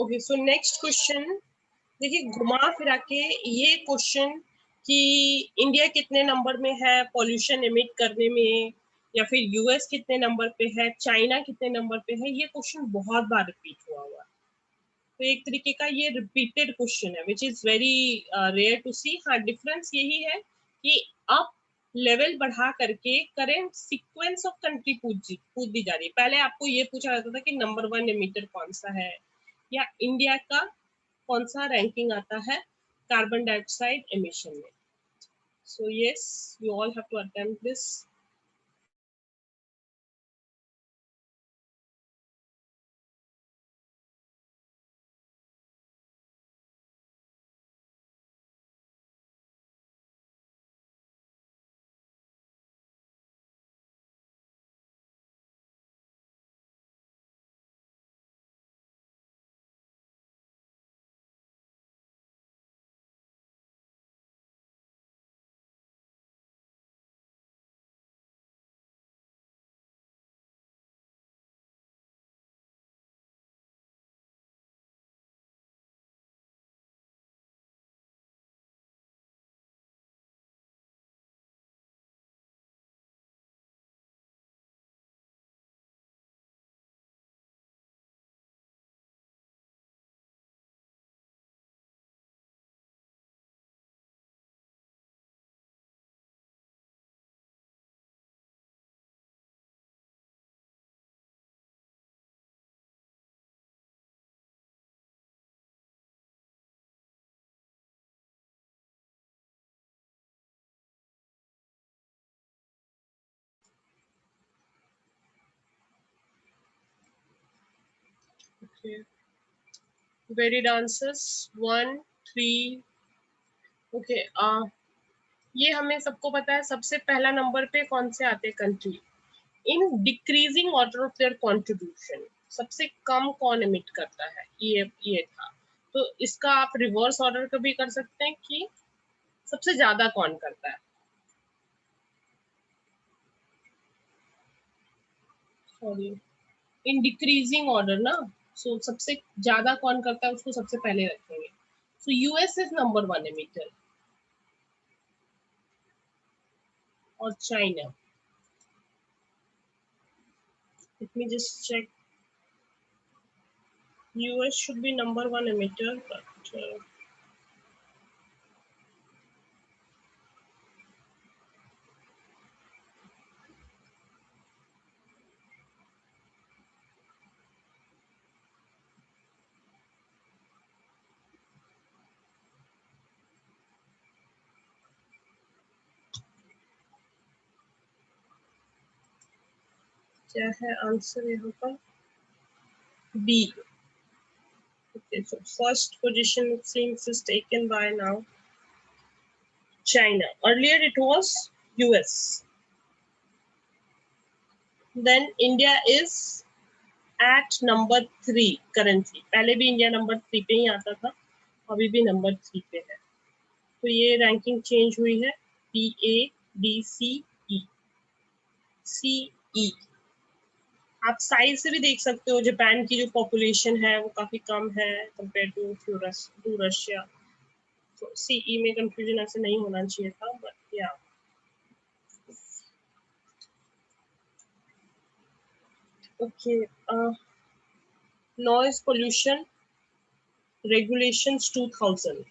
Okay, so next question देखिए, घुमा फिरा के ये क्वेश्चन कि इंडिया कितने नंबर में है पॉल्यूशन एमिट करने में, या फिर यूएस कितने नंबर पे है, चाइना कितने नंबर पे है, ये क्वेश्चन बहुत बार रिपीट हुआ हुआ है। तो एक तरीके का ये रिपीटेड क्वेश्चन है which is very rare to see. हाँ, डिफरेंस यही है कि अब लेवल बढ़ा करके करेंट सीक्वेंस ऑफ कंट्री पूछ दी जा रही है। पहले आपको ये पूछा जाता था कि नंबर 1 एमिटर कौन सा है, या इंडिया का कौन सा रैंकिंग आता है कार्बन डाइऑक्साइड एमिशन में। So yes, you all have to attempt this. Okay. Varied answers 1, 3. Okay, ये हमें सबको पता है। सबसे पहला नंबर पे कौन से आते हैं country in decreasing order of their contribution. सबसे कम कौन एमिट करता है, ये था। तो इसका आप रिवर्स ऑर्डर का भी कर सकते हैं कि सबसे ज्यादा कौन करता है। सॉरी, इन डिक्रीजिंग ऑर्डर ना, सो सबसे ज्यादा कौन करता है उसको सबसे पहले रखेंगे। So US is number 1 emitter और China. Let me just check, US should be number 1 emitter, but क्या है आंसर यहाँ पर? B. Okay, so first position it seems is taken by now China. Earlier it was US. Then India is at number 3 currently. पहले भी India number 3 पे ही आता था, अभी भी नंबर 3 पे है। तो ये रैंकिंग चेंज हुई है, B A B C E C E। आप साइज से भी देख सकते हो, जापान की जो पॉपुलेशन है वो काफी कम है कंपेयर टू रशिया। तो सीई में कंफ्यूजन ऐसे नहीं होना चाहिए था, बट या। Okay, noise pollution regulations 2000।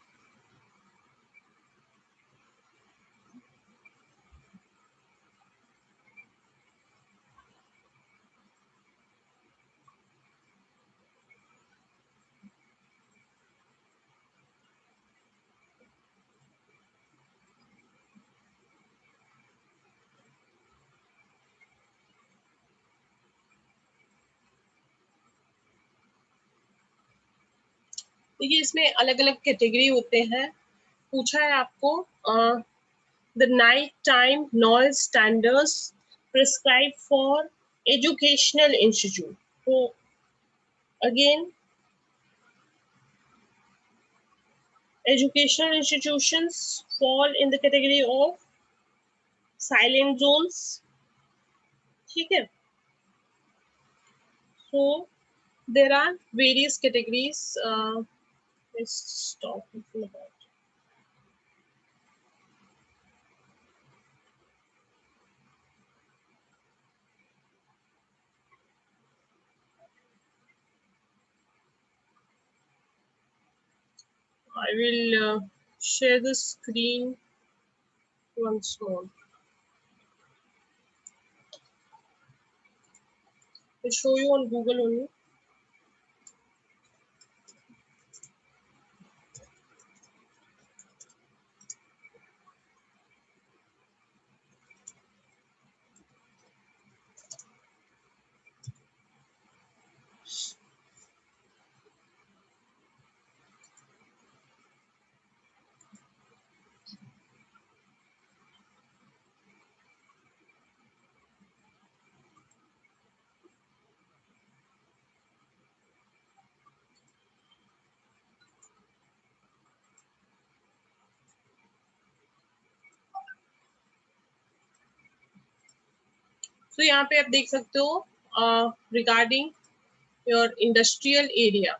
देखिए, इसमें अलग अलग कैटेगरी होते हैं। पूछा है आपको the night time noise standards prescribe for educational institute. तो again, educational institutions fall in the category of silent zones। ठीक है, so There are various categories. Let's stop thinking about. I will share the screen once more. I'll show you on Google only. So यहाँ पे आप देख सकते हो regarding your industrial area.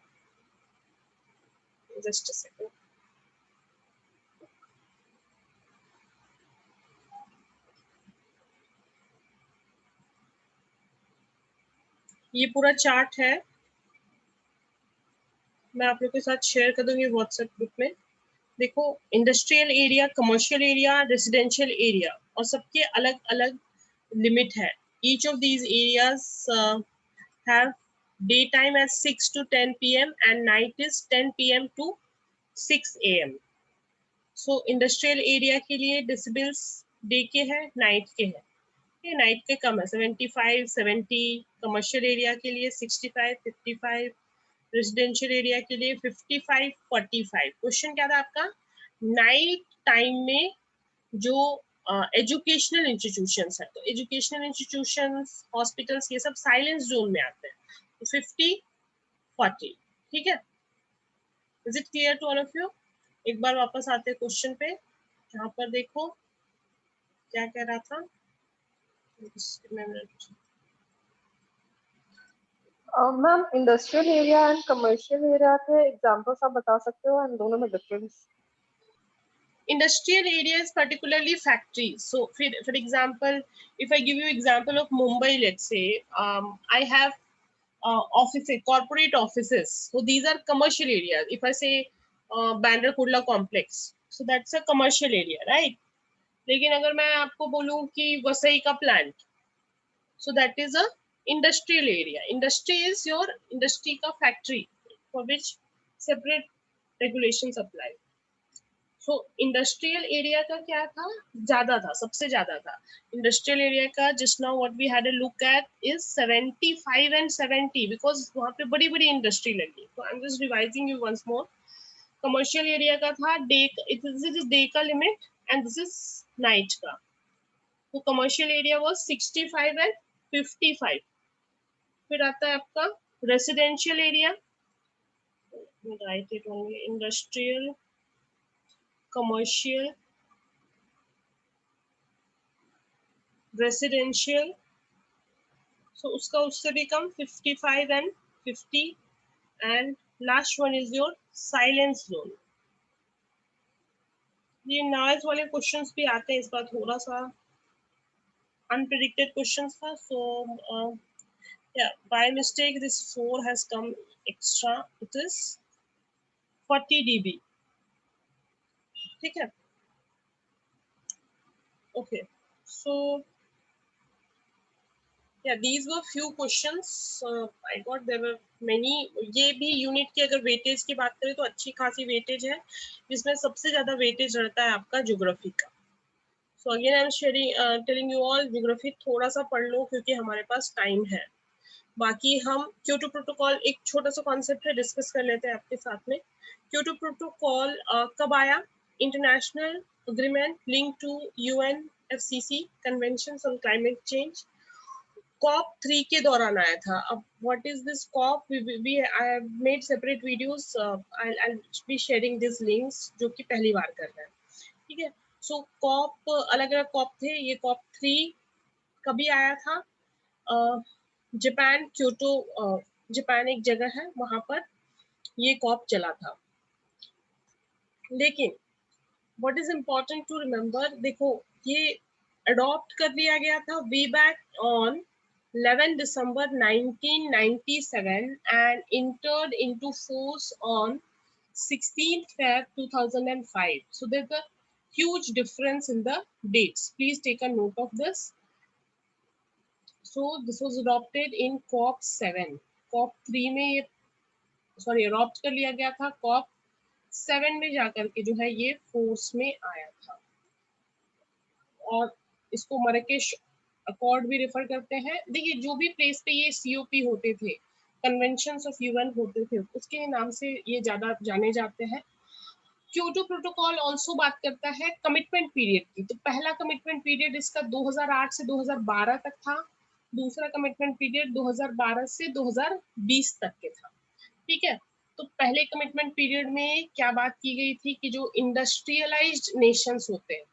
Just a second. ये पूरा चार्ट है, मैं आप लोग के साथ शेयर कर दूंगी व्हाट्सएप ग्रुप में। देखो, industrial area, commercial area, residential area, और सबके अलग अलग लिमिट है। Each of these areas have daytime as 6 to 10 p.m. and night is 10 p.m. to 6 a.m. So industrial area के लिए डेसिबल्स डे के हैं, नाइट के हैं। ये नाइट के कम है, 75, 70। कमर्शियल एरिया के लिए 65, 55। रेजिडेंशियल एरिया के लिए 55, 45। क्वेश्चन क्या था आपका? नाइट टाइम में जो एजुकेशनल इंस्टीट्यूशंस है, तो एजुकेशनल इंस्टीट्यूशंस, हॉस्पिटल्स, ये सब साइलेंस जोन में आते हैं। तो 50, 40, ठीक है। Is it clear to all of you? एक बार वापस आते हैं क्वेश्चन पे। यहाँ पर देखो क्या कह रहा था। Ma'am, industrial area and commercial area के एग्जांपल्स आप बता सकते हो एंड दोनों में difference? Industrial area is particularly factories. So for example, if I give you example of Mumbai, let's say I have offices, corporate offices, so these are commercial areas. If I say Bandra Kurla complex, so that's a commercial area, right? लेकिन अगर मैं आपको बोलूं कि वसई का plant, so that is a industrial area. Industry is your industry का factory for which separate regulations apply. So industrial area का क्या था? ज्यादा था, सबसे ज्यादा था इंडस्ट्रियल एरिया का। Just now what we had a look at is 75 and 70, because वहां पे बड़ी बड़ी इंडस्ट्री लगी। तो I am just revising you once more. Commercial area का था डे, दिस इज डे का limit and this is night का। तो कमर्शियल एरिया वाज 65 and 55। फिर आता है आपका residential area, right it only, industrial, commercial, residential. So उसका उससे भी कम 55 and 50, and last one is your silence zone. ये नॉइज वाले क्वेश्चंस भी आते हैं, इस बार थोड़ा सा unpredicted questions था। So yeah, by mistake this 4 has come extra, it is 40 dB, ठीक है। Okay, so yeah, these were few questions I got, there were many। ये भी यूनिट की अगर वेटेज की बात करें तो अच्छी खासी वेटेज है, जिसमें सबसे ज्यादा वेटेज रहता है आपका ज्योग्राफी का। So again I am sharing telling you all, geography थोड़ा सा पढ़ लो क्योंकि हमारे पास टाइम है। बाकी हम क्योटो प्रोटोकॉल, एक छोटा सा कॉन्सेप्ट है, डिस्कस कर लेते हैं आपके साथ में। क्योटो प्रोटोकॉल कब आया? International agreement link to UNFCCC convention on climate change. COP 3 के दौरान आया था। अब what is this COP? We I have made separate videos, I be sharing this links, जो कि पहली बार कर रहे हैं, ठीक है। सो कॉप, अलग अलग कॉप थे। ये कॉप 3 कभी आया था? जापान क्योटो जापान एक जगह है, वहां पर ये कॉप चला था। लेकिन what is important to remember, देखो ये अडॉप्ट कर लिया गया था way back on 11 December 1997 and entered into force on 16th Feb 2005. So there's a huge difference in the dates. Please take a note of this. So this was adopted in COP 7. COP 3 में ये adopt कर लिया गया था, COP 7 में जाकर के जो है ये फोर्स में आया था। और इसको मरकेश अकॉर्ड भी रेफर करते हैं। देखिए जो भी प्लेस पे ये COP होते थे, कन्वेंशंस ऑफ UN होते थे, उसके नाम से ये ज्यादा जाने जाते हैं। क्योटो प्रोटोकॉल ऑल्सो बात करता है कमिटमेंट पीरियड की। तो पहला कमिटमेंट पीरियड इसका 2008 से 2012 तक था, दूसरा कमिटमेंट पीरियड 2012 से 2020 तक के था। ठीक है, तो पहले कमिटमेंट पीरियड में क्या बात की गई थी कि जो इंडस्ट्रियलाइज्ड नेशंस होते हैं,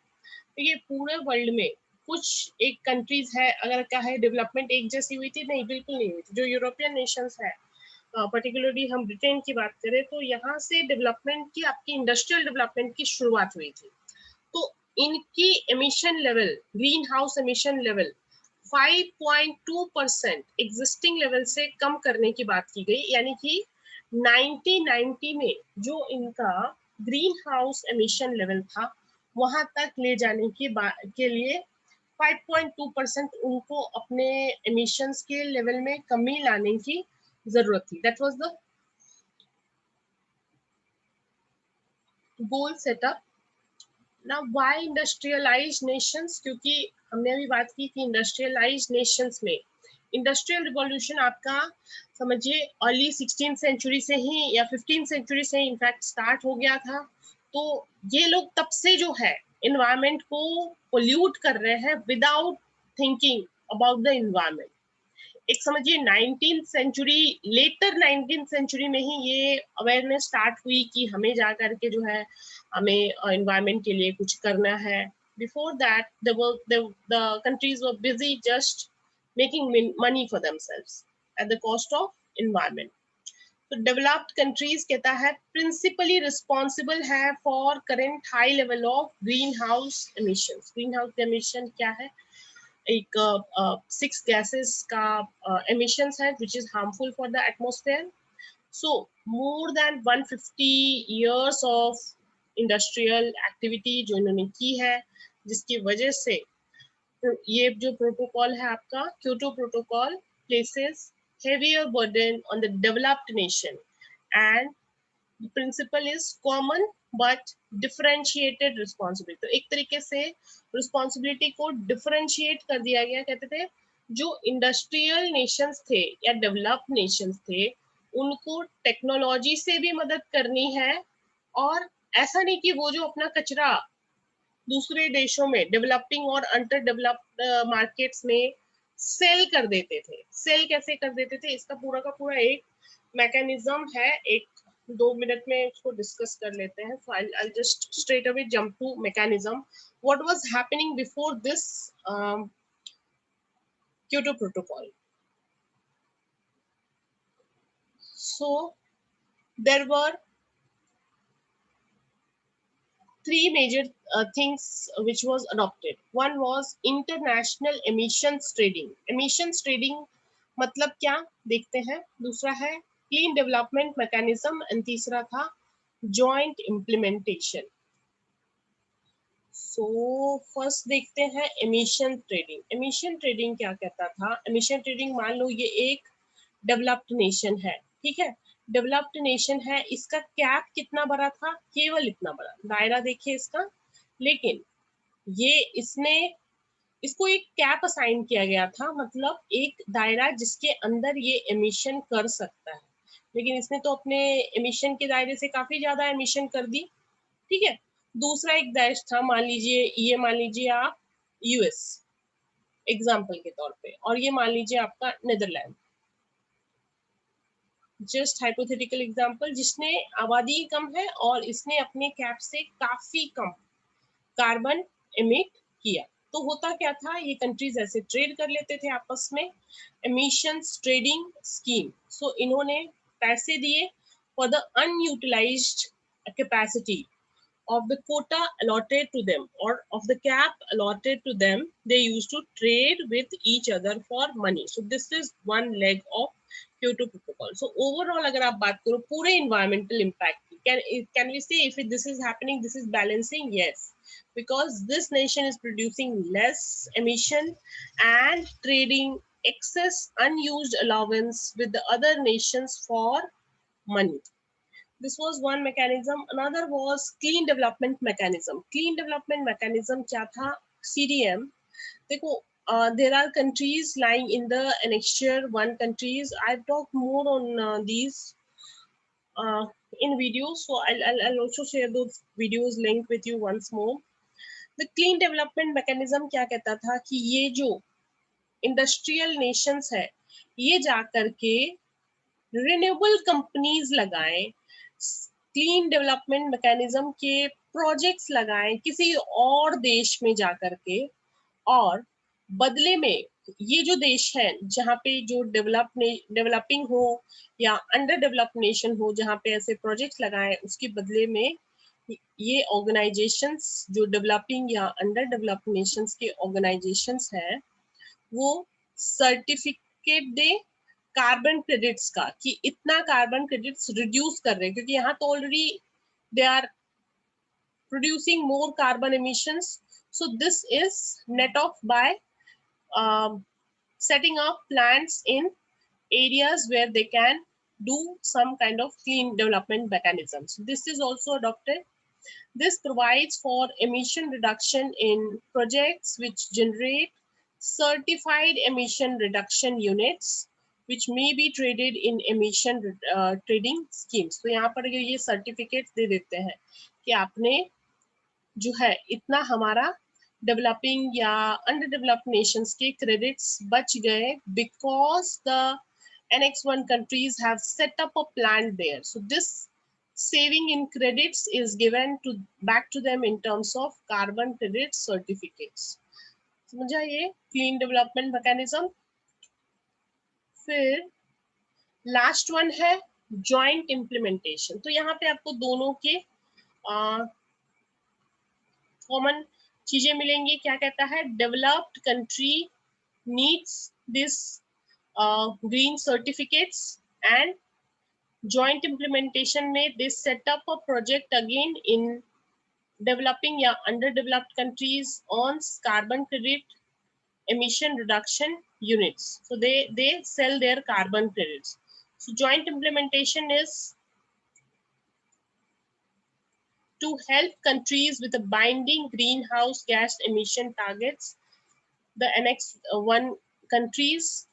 ये पूरे वर्ल्ड में कुछ एक कंट्रीज है, अगर क्या है डेवलपमेंट एक जैसी हुई थी, नहीं बिल्कुल नहीं हुई थी। जो यूरोपियन नेशंस है, पर्टिकुलरली हम ब्रिटेन की बात करें, तो यहाँ से डेवलपमेंट की, आपकी इंडस्ट्रियल डेवलपमेंट की शुरुआत हुई थी। तो इनकी emission level, green house emission level 5.2% existing level से कम करने की बात की गई। यानी कि 1990 में जो इनका ग्रीन हाउस एमिशन लेवल था, वहां तक ले जाने के लिए 5.2% उनको अपने एमिशंस के लेवल में कमी लाने की जरूरत थी। That was the goal setup. ना वाई इंडस्ट्रियलाइज्ड नेशंस, क्योंकि हमने अभी बात की कि इंडस्ट्रियलाइज्ड नेशंस में इंडस्ट्रियल रिवॉल्यूशन आपका समझिए अर्ली 16th सेंचुरी से ही या 15th सेंचुरी से इनफैक्ट स्टार्ट हो गया था। तो ये लोग तब से जो है एनवायरमेंट को पोल्यूट कर रहे हैं without thinking about the environment. एक समझिए 19th century, letter 19th century में ही ये अवेयरनेस स्टार्ट हुई कि हमें जा करके जो है हमें एनवायरमेंट के लिए कुछ करना है। Before that the countries were busy just making money for themselves at the cost of environment. तो डेवलप्ड कंट्रीज कहता है प्रिंसिपली रिस्पॉन्सिबल है for current high level of green house emission. Green house emission क्या है? एक 6 gases का emissions है which is harmful for the atmosphere. So more than 150 years of industrial activity जो इन्होंने की है, जिसकी वजह से ये जो प्रोटोकॉल है आपका Kyoto protocol places heavier burden on the developed nation, and the principle is common but differentiated responsibility। तो एक तरीके से रिस्पॉन्सिबिलिटी को डिफरेंशिएट कर दिया गया। कहते थे जो इंडस्ट्रियल नेशंस थे या डेवलप्ड नेशंस थे, उनको टेक्नोलॉजी से भी मदद करनी है, और ऐसा नहीं कि वो जो अपना कचरा दूसरे देशों में डेवलपिंग और अंडर डेवलप्ड मार्केट्स में सेल कर देते थे। सेल कैसे कर देते थे, इसका पूरा का पूरा एक मैकेनिज्म है। एक 2 मिनट में इसको डिस्कस कर लेते हैं। So I just straight away jump to mechanism. What was happening before this Kyoto protocol? So there were 3 major things which was adopted. One was international emissions trading. Emissions trading मतलब क्या देखते हैं। दूसरा है clean development mechanism and तीसरा था joint implementation. So first देखते हैं emission trading. emission trading क्या कहता था? emission trading मान लो ये एक डेवलप्ड नेशन है, ठीक है, डेवलप्ड नेशन है, इसका कैप कितना बड़ा था? केवल इतना बड़ा, दायरा देखिए इसका। लेकिन ये इसको एक कैप असाइन किया गया था, मतलब एक दायरा जिसके अंदर ये एमिशन कर सकता है। लेकिन इसने तो अपने एमिशन के दायरे से काफी ज्यादा एमिशन कर दी, ठीक है। दूसरा एक देश था, मान लीजिए आप यूएस एग्जाम्पल के तौर पे, और ये मान लीजिए आपका नेदरलैंड, जस्ट हाइपोथेटिकल एग्जांपल, जिसने आबादी कम है और इसने अपने कैप से काफी कम कार्बन एमिट किया। तो होता क्या था, ये कंट्रीज ऐसे ट्रेड कर लेते थे आपस में, एमिशंस ट्रेडिंग स्कीम। सो इन्होंने पैसे दिए for the unutilised capacity of the quota allotted to them or of the cap allotted to them. They used to trade with each other for money. So this is one leg of Kyoto Protocol. So overall, अगर आप बात करो पूरे environmental impact, can we say if this is happening, this is balancing? Yes, because this nation is producing less emission and trading excess unused allowance with the other nations for money. This was one mechanism. Another was clean development mechanism. Clean development mechanism क्या था? CDM. देखो, there are countries lying in the annexure one countries. I've talked more on these in videos, so I'll also share those videos link with you once more. The clean development mechanism क्या कहता था कि ये जो industrial Nations है, ये जा करके रिन्यूएबल कंपनीज लगाएं, क्लीन डेवलपमेंट मैकेनिज्म के प्रोजेक्ट्स लगाएं किसी और देश में जाकर के, और बदले में ये जो देश है जहाँ पे जो डेवलपिंग हो या अंडर डेवलप नेशन हो, जहाँ पे ऐसे प्रोजेक्ट्स लगाएं, उसके बदले में ये ऑर्गेनाइजेशंस जो डेवलपिंग या अंडर डेवलप नेशंस के ऑर्गेनाइजेशंस हैं, वो सर्टिफिकेट दे कार्बन क्रेडिट्स का कि इतना कार्बन क्रेडिट्स रिड्यूस कर रहे हैं, क्योंकि यहाँ तो already they are producing more carbon emissions. So this is net off by setting up plants in areas where they can do some kind of clean development mechanisms. This is also adopted. This provides for emission reduction in projects which generate certified emission reduction units which may be traded in emission trading schemes. तो यहाँ पर ये certificates दे देते हैं कि आपने जो है इतना हमारा डेवलपिंग या अंडर डेवलप्ड नेशंस के क्रेडिट्स बच गए because the Annex 1 countries have set up a plant there. So this saving in credits is given to back to them in terms of carbon credit certificates. समझा ये clean development mechanism. फिर last one है joint implementation. तो यहाँ पे आपको दोनों के कॉमन चीजें मिलेंगी. क्या कहता है? Developed country needs this green certificates and joint implementation में they set up a project again in developing या underdeveloped countries earns carbon credit emission reduction units. So they sell their carbon credits. So joint implementation is to help countries with a binding greenhouse gas emission targets. The Annex 1 countries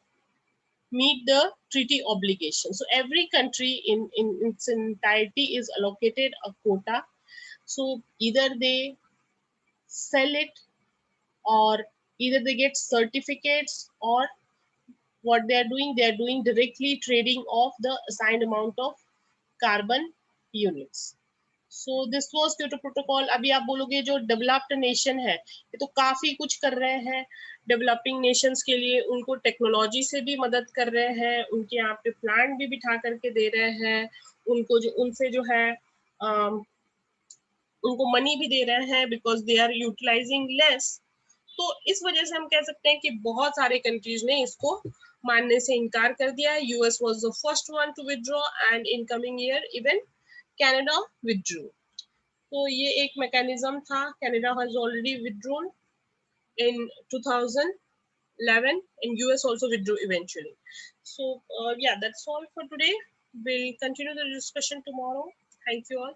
meet the treaty obligation. So every country in its entirety is allocated a quota. So either they sell it or either they get certificates, or what they are doing directly trading of the assigned amount of carbon units. So this was Kyoto Protocol. अभी आप बोलोगे जो developed nation है ये तो काफी कुछ कर रहे हैं डेवलपिंग नेशंस के लिए, उनको टेक्नोलॉजी से भी मदद कर रहे हैं, उनके यहाँ पे प्लांट भी बिठा करके दे रहे हैं, उनको जो उनसे जो है उनको मनी भी दे रहे हैं because they are utilizing less. तो इस वजह से हम कह सकते हैं कि बहुत सारे कंट्रीज ने इसको मानने से इनकार कर दिया है. US was the first one two withdraw and in coming year even Canada withdrew. तो ये एक मैकेनिज्म था. Canada has already withdrawn in 2011 and US also withdrew eventually. So yeah, that's all for today. We'll continue the discussion tomorrow. Thank you all.